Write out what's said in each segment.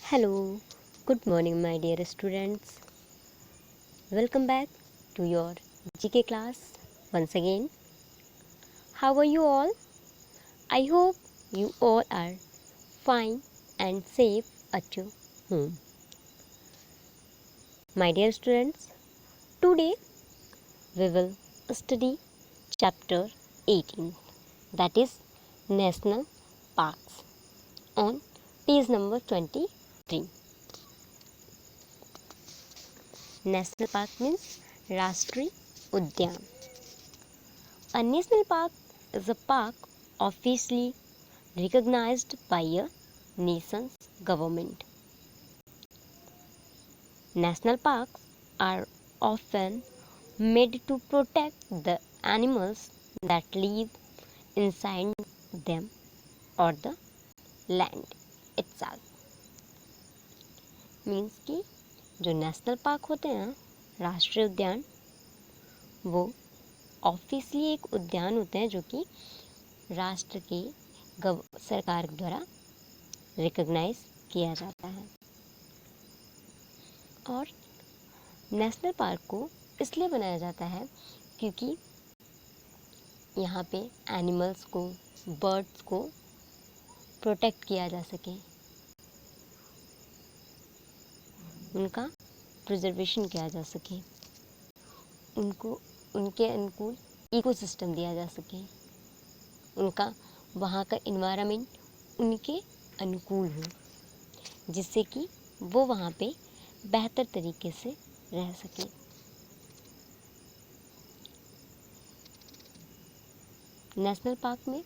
Hello, good morning, my dear students. Welcome back to your GK class once again. How are you all? I hope you all are fine and safe at your home. My dear students, today we will study chapter 18, that is National Parks, on page number 23. National Park means Rashtriya Udyan. A national park is a park officially recognized by a nation's government. National parks are often made to protect the animals that live inside them or the land itself. Means कि जो national park होते हैं, राष्ट्रीय उद्यान, वो officially एक उद्यान होते हैं जो कि राष्ट्र के सरकार द्वारा रिकॉग्नाइज किया जाता है। और नेशनल पार्क को इसलिए बनाया जाता है क्योंकि यहाँ पे एनिमल्स को, बर्ड्स को प्रोटेक्ट किया जा सके, उनका प्रिजर्वेशन किया जा सके, उनको उनके अनुकूल इकोसिस्टम दिया जा सके, उनका वहाँ का इन्वायरमेंट उनके अनुकूल हो, जिससे कि वो वहाँ पे बेहतर तरीके से रह सके। नेशनल पार्क में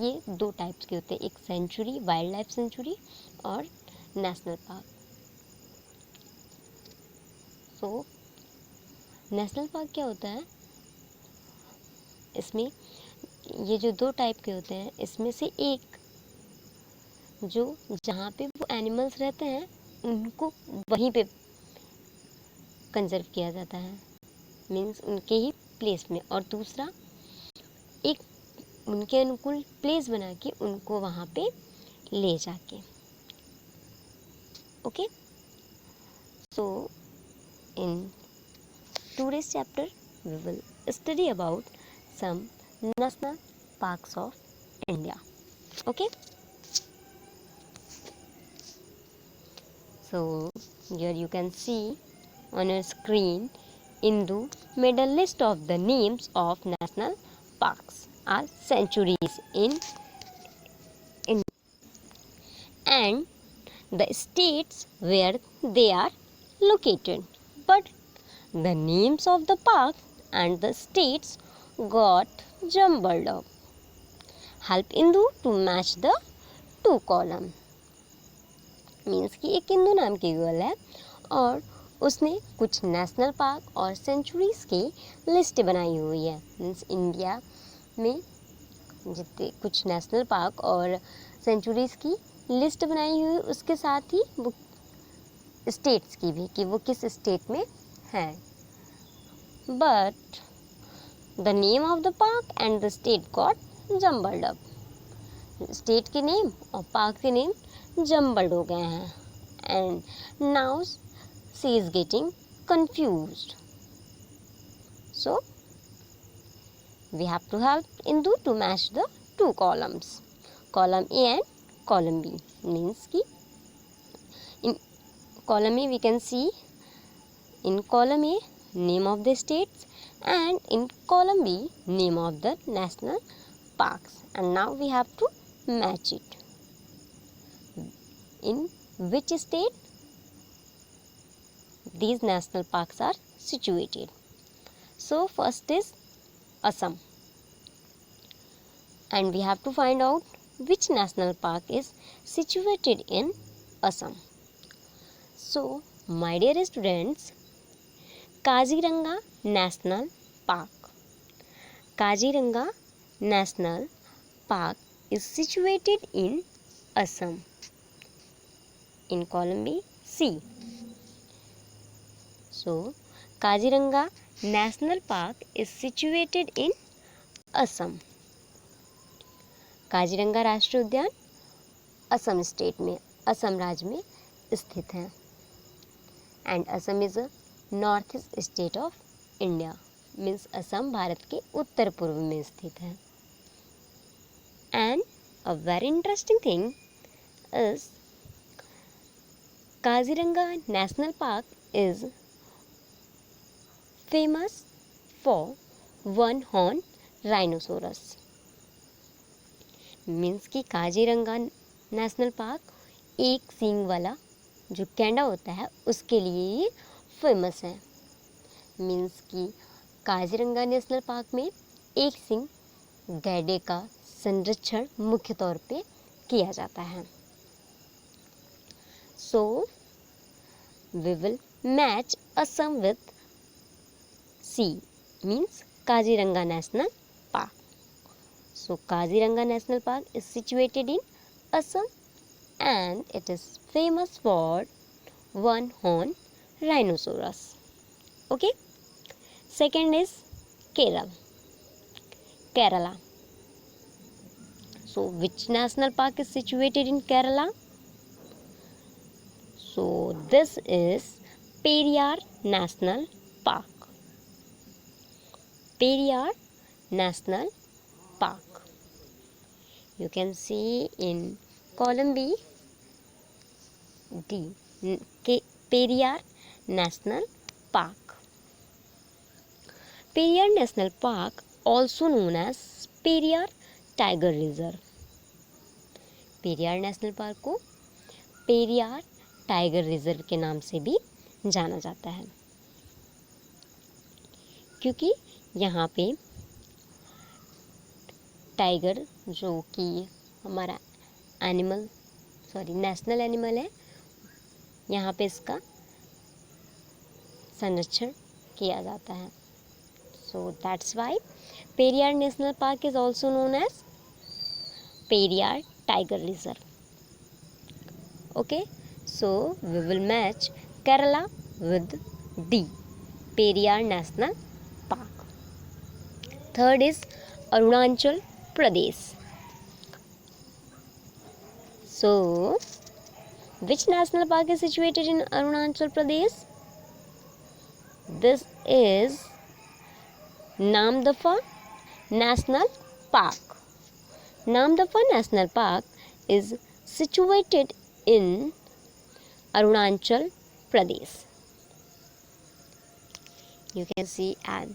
ये दो टाइप्स के होते हैं, एक सेंचुरी, वाइल्ड लाइफ सेंचुरी, और national park. So national park क्या होता है, इसमें ये जो दो टाइप के होते हैं, इसमें से एक जो जहाँ पे वो एनिमल्स रहते हैं उनको वहीं पे कंजर्व किया जाता है, मीन्स उनके ही प्लेस में, और दूसरा एक उनके अनुकूल प्लेस बना के उनको वहाँ पे ले जाके। Okay, so in today's chapter we will study about some national parks of India. Okay, so here you can see on your screen, Indu made a list of the names of national parks or sanctuaries in and the states where they are located, but the names of the park and the states got jumbled up. Help Indu to match the two column. Means कि एक इंदू नाम की girl है और उसने कुछ national park और centuries की लिस्ट बनाई हुई है। मीन्स इंडिया में जितने कुछ नेशनल पार्क और सेंचुरीज की लिस्ट बनाई हुई, उसके साथ ही वो स्टेट्स की भी कि वो किस स्टेट में है। But the name of the park and the state got jumbled up. State के नेम और पार्क के नेम जम्बल्ड हो गए हैं, and now she is getting confused. So we have to help Indu to match the two columns, column A and column B. Means कि in column A we can see, in column A name of the states and in column B name of the national parks, and now we have to match it. In which state these national parks are situated? So first is Assam, and we have to find out which national park is situated in Assam. So my dear students, Kaziranga National Park. Kaziranga National Park is situated in Assam. In column B, C. So, Kaziranga National Park is situated in Assam. Kaziranga राष्ट्रीय उद्यान Assam state में असम राज्य में स्थित है। And Assam is a north east state of India, means Assam Bharat के उत्तर पूर्व में स्थित है। And a very interesting thing is Kaziranga national park is famous for one horn rhinoceros, means कि काजीरंगा नेशनल पार्क एक सींग वाला जो गैंडा होता है उसके लिए ये फेमस है। मीन्स कि काजीरंगा नेशनल पार्क में एक सींग गैंडे का संरक्षण मुख्य तौर पे किया जाता है। So we will match Assam with C, means Kaziranga national park. So Kaziranga National Park is situated in Assam and it is famous for one horn rhinoceros. Okay. Second is Kerala. So which national park is situated in Kerala? So this is Periyar National Park. Periyar National Park. You can see in column B, D, Periyar National Park. Periyar National Park, also known as Periyar Tiger Reserve. Periyar National Park को Periyar tiger reserve के नाम से भी जाना जाता है, क्योंकि यहाँ पे टाइगर जो कि हमारा नेशनल एनिमल है, यहाँ पे इसका संरक्षण किया जाता है। So that's why Periyar national park is also known as Periyar tiger reserve. Okay, so we will match Kerala with D, Periyar national park. Third is Arunachal Pradesh. So, which national park is situated in Arunachal Pradesh? This is Namdapha National Park. Namdapha National Park is situated in Arunachal Pradesh. You can see at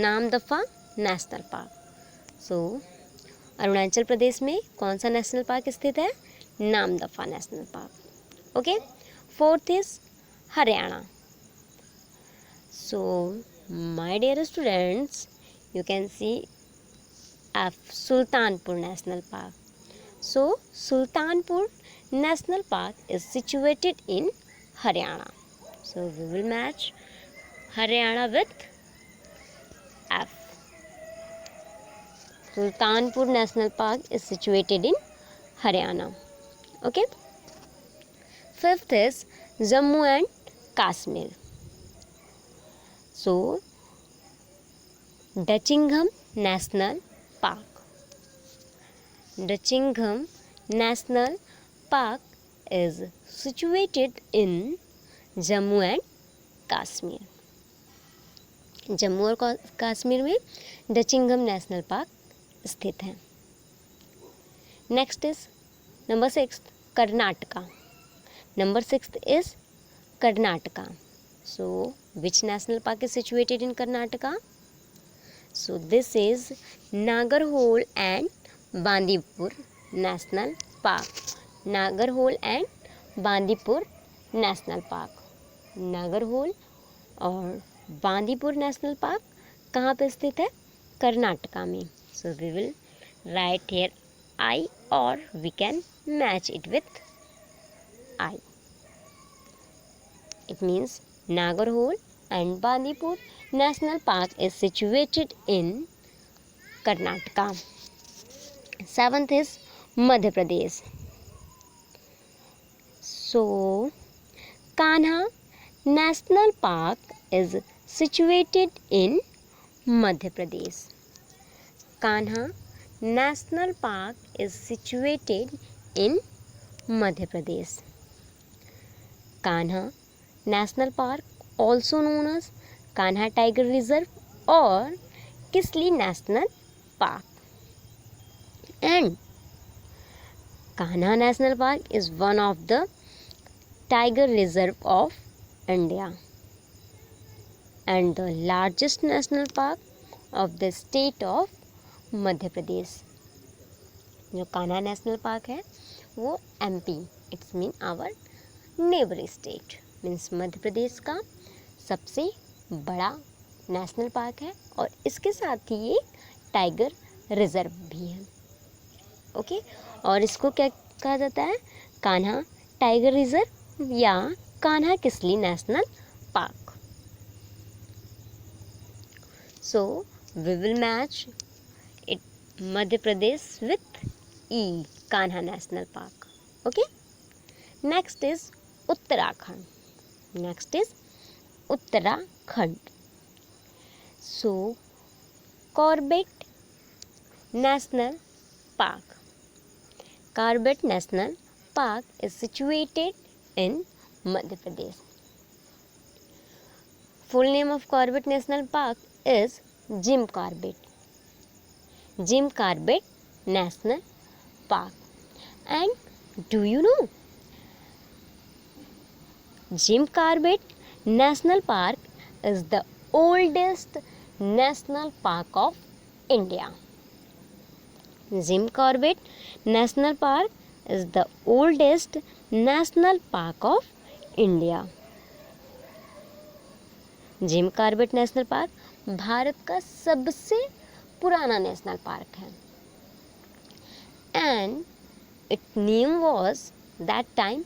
Namdapha National Park. So Arunachal Pradesh में कौन सा national park स्थित है? Namdapha national park. Okay, fourth is Haryana. So my dear students, you can see F Sultanpur national park. So Sultanpur national park is situated in Haryana. So we will match Haryana with F. Sultanpur National Park is situated in Haryana. Okay. Fifth is Jammu and Kashmir. So, Dachingham National Park. Dachingham National Park is situated in Jammu and Kashmir. Jammu और कश्मीर में डचिंघम national park स्थित है। Next is number 6 Karnataka. Number 6 is Karnataka. So which national park is situated in Karnataka? So this is Nagarhole and Bandipur national park. Nagarhole and Bandipur national park. Nagarhole और Bandipur national park कहाँ पे स्थित है? कर्नाटका में। So we will write here I, or we can match it with I. It means Nagarhole and Bandipur National Park is situated in Karnataka. Seventh is Madhya Pradesh. So Kanha National Park is situated in Madhya Pradesh. Kanha National Park is situated in Madhya Pradesh. Kanha national park also known as Kanha tiger reserve और Kisli national park. And Kanha national park is one of the tiger reserve of India and the largest national park of the state of Madhya Pradesh. जो Kanha national park है वो MP, it's mean our neighbour state, means Madhya Pradesh का सबसे बड़ा national park है और इसके साथ ही ये टाइगर रिजर्व भी है। ओके, और इसको क्या कहा जाता है? कान्हा टाइगर रिजर्व या Kanha Kisli national park. So we will match it Madhya Pradesh with E, Kanha National Park. Okay. Next is Uttarakhand. So Corbett National Park. Corbett National Park is situated in Madhya Pradesh. Full name of Corbett National Park is Jim Corbett National Park. And do you know, Jim Corbett National Park is the oldest national park of India. Jim Corbett National Park is the oldest national park of India. Jim Corbett national park Bharat का सबसे पुराना national park है and it name was that time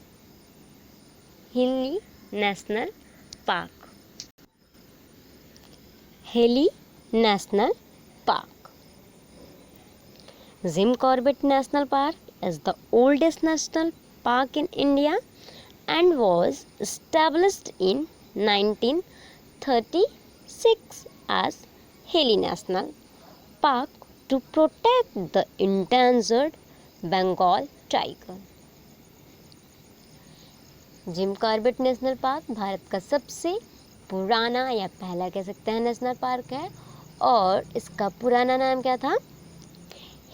हिली national park. हिली national park. Jim Corbett national park is the oldest national park in India and was established in 1936 as Hilli National Park to protect the endangered Bengal tiger. Jim Corbett national park Bharat का सबसे पुराना या पहला कह सकते हैं national park है और इसका पुराना नाम क्या था?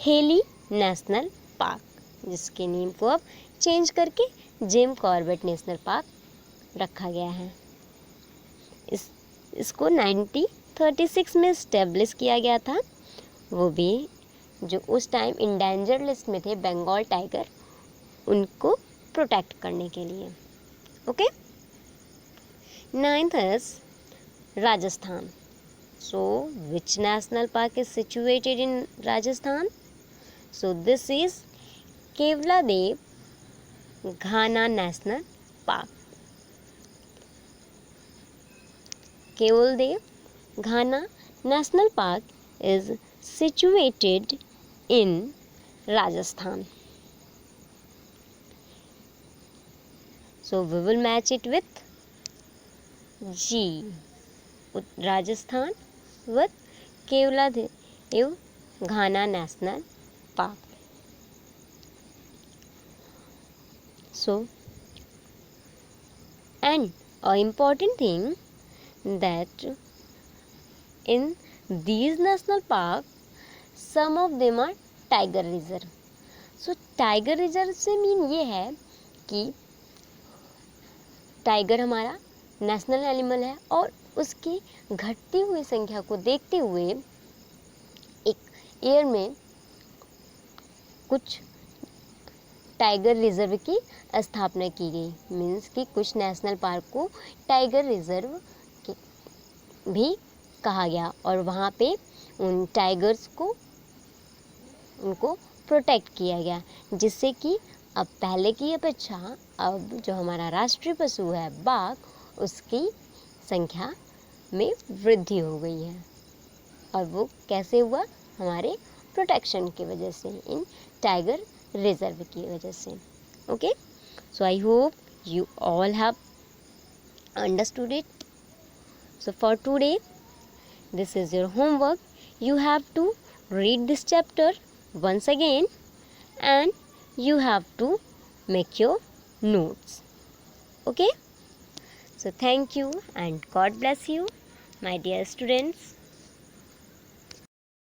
हेली नेशनल पार्क, जिसके नेम को अब चेंज करके जिम कॉर्बेट नेशनल पार्क रखा गया है। इसको 1936 में इस्टेब्लिश किया गया था, वो भी जो उस टाइम इंडेंजर्ड लिस्ट में थे बंगाल टाइगर, उनको प्रोटेक्ट करने के लिए। Okay, 9th is Rajasthan. So which national park is situated in Rajasthan? So this is Kevladev Ghana National Park. Kevladev Ghana National Park is situated in Rajasthan. So we will match it with G, Rajasthan with Kevladev Ghana National Park. So, and a important thing that in these national parks, some of them are tiger reserve. So tiger reserve से mean ये है कि tiger हमारा national animal है और उसकी घटती हुई संख्या को देखते हुए एक ईयर में कुछ टाइगर रिजर्व की स्थापना की गई। मीन्स कि कुछ नेशनल पार्क को टाइगर रिजर्व भी कहा गया और वहाँ पे उन टाइगर्स को उनको प्रोटेक्ट किया गया, जिससे कि अब पहले की अपेक्षा अब जो हमारा राष्ट्रीय पशु है बाघ, उसकी संख्या में वृद्धि हो गई है। और वो कैसे हुआ? हमारे प्रोटेक्शन की वजह से, इन टाइगर रिजर्व की वजह से। Okay, so I hope you all have understood it. So for today this is your homework. You have to read this chapter once again and you have to make your notes. Okay? So thank you and God bless you, my dear students.